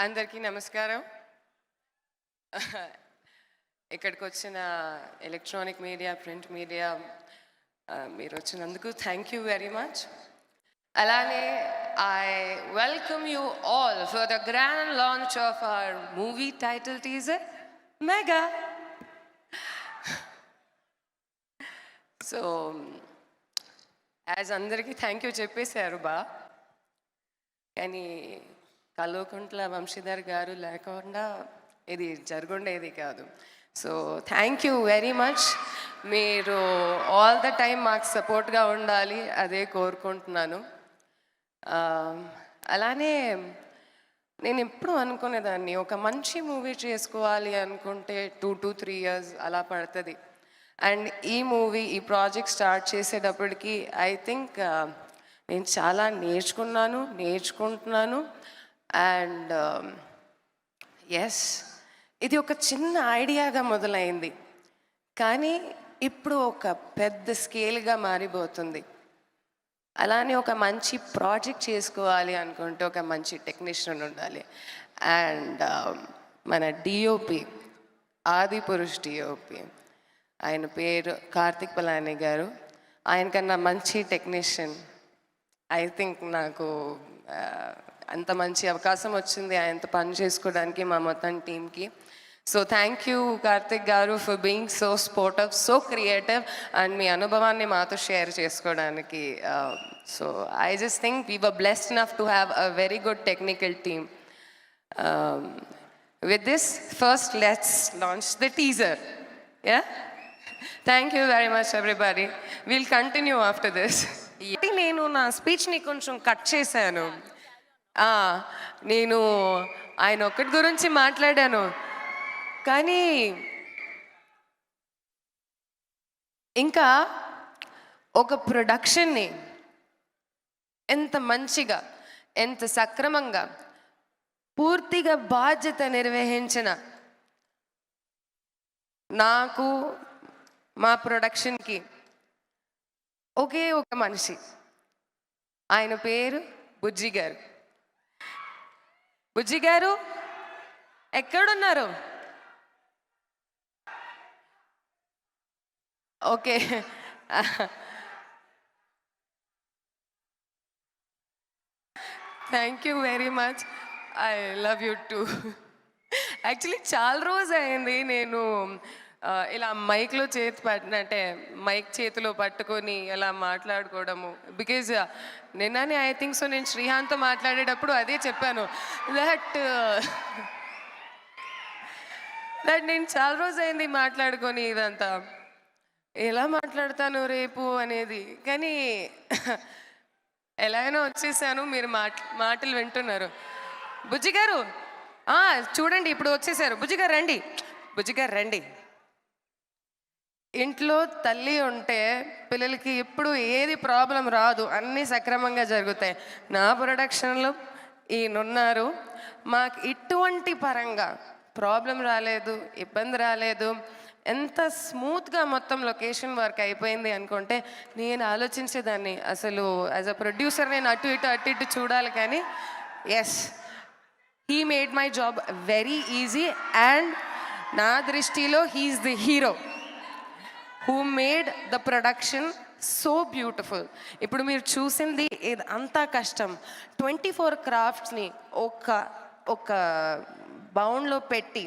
అందరికీ నమస్కారం. ఇక్కడికి వచ్చిన ఎలక్ట్రానిక్ మీడియా, ప్రింట్ మీడియా మీరు వచ్చినందుకు థ్యాంక్ యూ వెరీ మచ్. అలానే I welcome you all for the grand launch of our movie title teaser mega. So as అందరికీ థ్యాంక్ యూ చెప్పేశారు కానీ కల్వకుంట్ల వంశీధర్ గారు లేకుండా ఇది జరుగుండేది కాదు. So thank you very much. మీరు ఆల్ ద టైమ్ మాకు సపోర్ట్గా ఉండాలి, అదే కోరుకుంటున్నాను. అలానే నేను ఎప్పుడు అనుకునేదాన్ని, ఒక మంచి మూవీ చేసుకోవాలి అనుకుంటే 2 to 3 years అలా పడుతుంది. అండ్ ఈ ప్రాజెక్ట్ స్టార్ట్ చేసేటప్పటికి ఐ థింక్ నేను చాలా నేర్చుకుంటున్నాను. అండ్ ఎస్, ఇది ఒక చిన్న ఐడియాగా మొదలైంది, కానీ ఇప్పుడు ఒక పెద్ద స్కేల్గా మారిపోతుంది. అలానే ఒక మంచి ప్రాజెక్ట్ చేసుకోవాలి అనుకుంటే ఒక మంచి టెక్నీషియన్ ఉండాలి. అండ్ మన డిఓపి, ఆదిపురుష్ డిఓపి, ఆయన పేరు కార్తిక్ పలాని గారు. ఆయనకన్నా మంచి టెక్నీషియన్ ఐ థింక్ నాకు అంత మంచి అవకాశం వచ్చింది ఆయనతో పని చేసుకోవడానికి, మా మొత్తం టీమ్కి. So thank you Karthik garu for being so sportive, so creative and మీ అనుభవాన్ని మాతో షేర్ చేసుకోవడానికి. So I just think we were blessed enough to have a very good technical team. With this first let's launch the teaser. Yeah, thank you very much everybody. Will continue after this. నేను నా స్పీచ్ని కొంచెం cut చేశాను. నేను ఆయన ఒక్కటి గురించి మాట్లాడాను, కానీ ఇంకా ఒక ప్రొడక్షన్ని ఎంత మంచిగా, ఎంత సక్రమంగా, పూర్తిగా బాధ్యత నిర్వహించిన నాకు, మా ప్రొడక్షన్కి ఒకే ఒక మనిషి, ఆయన పేరు బుజ్జి గారు. బుజ్జి గారు ఎక్కడున్నారు? Okay, thank you very much. I love you two. Actually చాలా రోజు అయింది నేను ఇలా మైక్లో అంటే మైక్ చేతిలో పట్టుకొని ఇలా మాట్లాడుకోవడము. బికాజ్ నిన్ననే ఐ థింక్ సో నేను శ్రీహాంత్తో మాట్లాడేటప్పుడు అదే చెప్పాను, దట్ నేను చాలా రోజు అయింది మాట్లాడుకొని, ఇదంతా ఎలా మాట్లాడతాను రేపు అనేది. కానీ ఎలాగైనా వచ్చేసాను, మీరు మాటలు వింటున్నారు. బుజ్జి గారు చూడండి, ఇప్పుడు వచ్చేసారు. బుజ్జి గారు రండి, బుజ్జి గారు రండి. ఇంట్లో తల్లి ఉంటే పిల్లలకి ఎప్పుడు ఏది ప్రాబ్లం రాదు, అన్నీ సక్రమంగా జరుగుతాయి. నా ప్రొడక్షన్లో ఈయనున్నారు, మాకు ఇటువంటి పరంగా ప్రాబ్లం రాలేదు, ఇబ్బంది రాలేదు. ఎంత స్మూత్గా మొత్తం లొకేషన్ వర్క్ అయిపోయింది అనుకుంటే నేను ఆలోచించేదాన్ని, అసలు యాజ్ అ ప్రొడ్యూసర్ నేను అటు ఇటు చూడాలి. కానీ yes, he made my job very easy. And నా దృష్టిలో he is the hero who made the production so beautiful. ఇప్పుడు మీరు చూసింది అంతా కష్టం. 24 క్రాఫ్ట్స్ని ఒక బౌండ్లో పెట్టి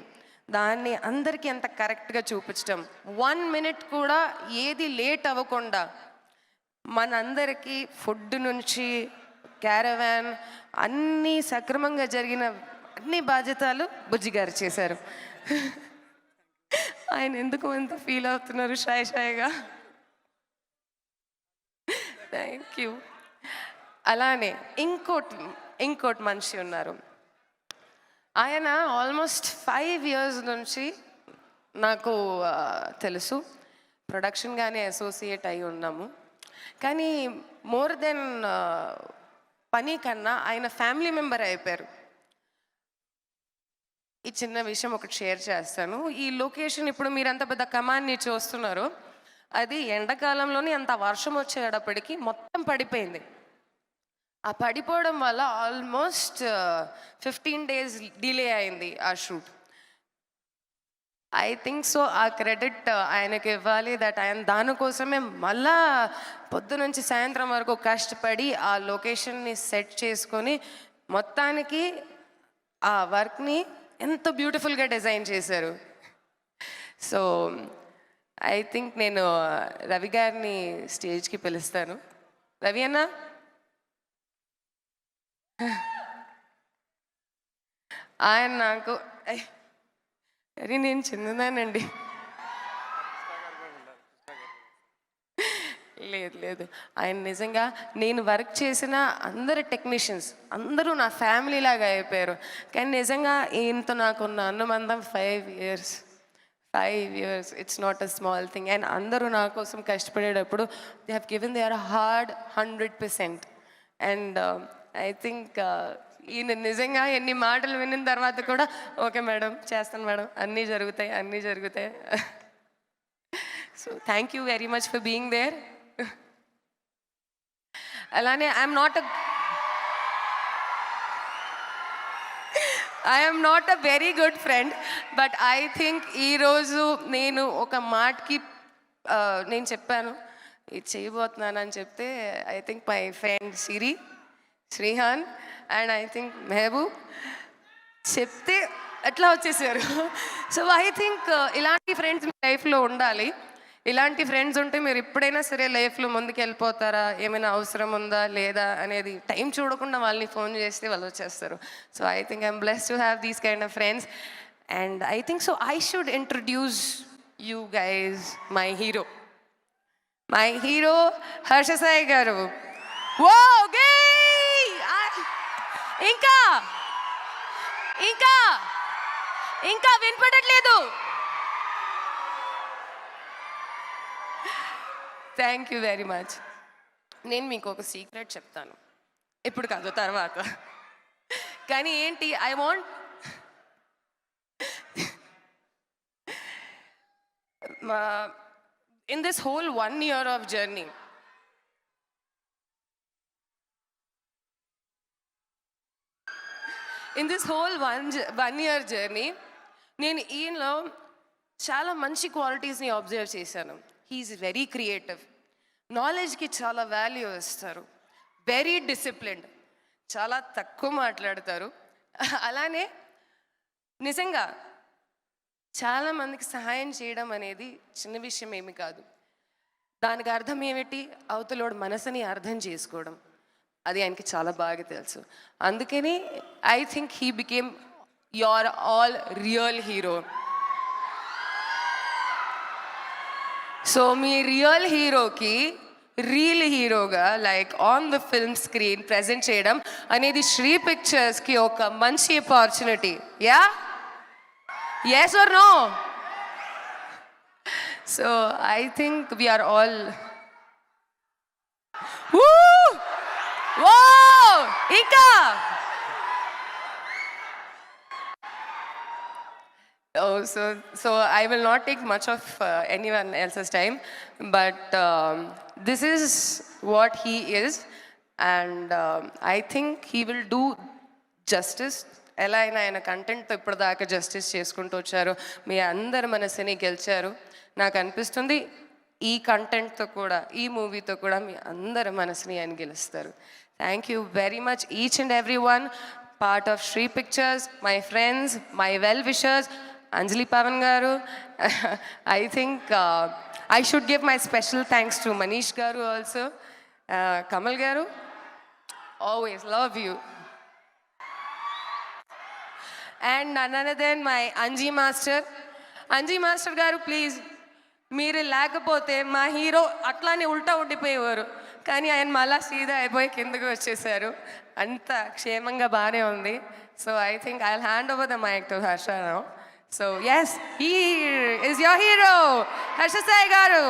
దాన్ని అందరికీ ఎంత కరెక్ట్గా చూపించడం, 1 minute కూడా ఏది లేట్ అవ్వకుండా మనందరికీ ఫుడ్ నుంచి క్యారవాన్ అన్నీ సక్రమంగా జరిగిన అన్ని బాధ్యతలు బుజ్జి గారు చేశారు. ఆయన ఎందుకు అంత ఫీల్ అవుతున్నారు షాయిగా? Thank you. అలానే ఇంకోటి మనిషి ఉన్నారు. ఆయన ఆల్మోస్ట్ 5 years నుంచి నాకు తెలుసు, ప్రొడక్షన్గానే అసోసియేట్ అయి ఉన్నాము. కానీ మోర్ దెన్ పని కన్నా ఆయన ఫ్యామిలీ మెంబర్ అయిపోయారు. ఈ చిన్న విషయం ఒకటి షేర్ చేస్తాను. ఈ లొకేషన్ ఇప్పుడు మీరంత పెద్ద కమాన్ని చూస్తున్నారు, అది ఎండాకాలంలోనే అంత వర్షం వచ్చేటప్పటికి మొత్తం పడిపోయింది. ఆ పడిపోవడం వల్ల ఆల్మోస్ట్ 15 days డిలే అయింది ఆ షూట్. ఐ థింక్ సో ఆ క్రెడిట్ ఆయనకి ఇవ్వాలి. దట్ ఆయన దానికోసమే మళ్ళా పొద్దు నుంచి సాయంత్రం వరకు కష్టపడి ఆ లొకేషన్ని సెట్ చేసుకొని మొత్తానికి ఆ వర్క్ని ఎంత బ్యూటిఫుల్గా డిజైన్ చేశారు. సో ఐ థింక్ నేను రవి గారిని స్టేజ్కి పిలుస్తాను. రవి అన్న, ఆయన నాకు అరే నేను చిన్నదానండి. లేదు, ఆయన నిజంగా నేను వర్క్ చేసిన అందరు టెక్నీషియన్స్ అందరూ నా ఫ్యామిలీ లాగా అయిపోయారు. కానీ నిజంగా ఈయనతో నాకున్న అనుబంధం 5 years. It's not a small thing. And అందరూ నా కోసం కష్టపడేటప్పుడు they have given their hard 100%. And I think ఈయన నిజంగా ఎన్ని మాటలు విన్న తర్వాత కూడా ఓకే మేడం, చేస్తాను మేడం, అన్నీ జరుగుతాయి. So thank you very much for being there. అలానే I'm not a very good friend, but I think ఈరోజు నేను ఒక మాటకి నేను చెప్పాను ఇది చేయబోతున్నాను అని చెప్తే I think my friend Shrihan and I think Mehboob చెప్తే అట్లా వచ్చేసారు. సో ఐ థింక్ ఇలాంటి ఫ్రెండ్స్ మీ లైఫ్లో ఉండాలి. ఇలాంటి ఫ్రెండ్స్ ఉంటే మీరు ఎప్పుడైనా సరే లైఫ్లో ముందుకు వెళ్ళిపోతారా, ఏమైనా అవసరం ఉందా లేదా అనేది టైం చూడకుండా వాళ్ళని ఫోన్ చేస్తే వాళ్ళు వచ్చేస్తారు. So I think I'm blessed to have these kind of friends. And I think so I should introduce you guys my hero Harsha Sai garu. Okay ఇంకా వినపడట్లేదు. Thank you very much. నేను మీకు ఒక సీక్రెట్ చెప్తాను, ఇప్పుడు కాదు తర్వాత. కానీ ఏంటి, I want in this whole 1 year of journey, నేను ఈయనలో చాలా మంచి క్వాలిటీస్ని అబ్జర్వ్ చేశాను. హీఈస్ వెరీ క్రియేటివ్, నాలెడ్జ్కి చాలా వాల్యూ ఇస్తారు, వెరీ డిసిప్లిన్డ్, చాలా తక్కువ మాట్లాడతారు. అలానే నిజంగా చాలామందికి సహాయం చేయడం అనేది చిన్న విషయం ఏమి కాదు. దానికి అర్థం ఏమిటి, అవతలోడు మనసుని అర్థం చేసుకోవడం, అది ఆయనకి చాలా బాగా తెలుసు. అందుకని I think he became your all real hero. So me real హీరోకి రియల్ హీరోగా like on the film screen present చేయడం అనేది శ్రీ పిక్చర్స్కి ఒక మంచి opportunity. Yeah, yes or no? So I think we are all whoa Ika. So I will not take much of anyone else's time, but this is what he is, and I think he will do justice. ఎలా అయినా ఆయన కంటెంట్తో ఇప్పటిదాకా justice చేసుకుంటూ వచ్చారు, మీ అందరి మనసుని గెలిచారు. నాకు అనిపిస్తుంది ఈ కంటెంట్తో కూడా, ఈ మూవీతో కూడా మీ అందరి మనసుని ఆయన గెలుస్తారు. Thank you very much each and every one part of Sri pictures, my friends, my well wishers, Anjali Pawan garu. I think I should give my special thanks to Manish garu also. Kamal garu, always love you. And none other than my Anji master garu, please మీరు లేకపోతే మా hero అట్లానే ఉల్టా ఉండిపోయేవారు, కానీ ఆయన మళ్ళా సీదా అయిపోయి కిందకు వచ్చేసారు. అంత క్షేమంగా బాగానే ఉంది. So I think I will hand over the mic to Harsha now. So yes, he is your hero Harsha Sai గారు.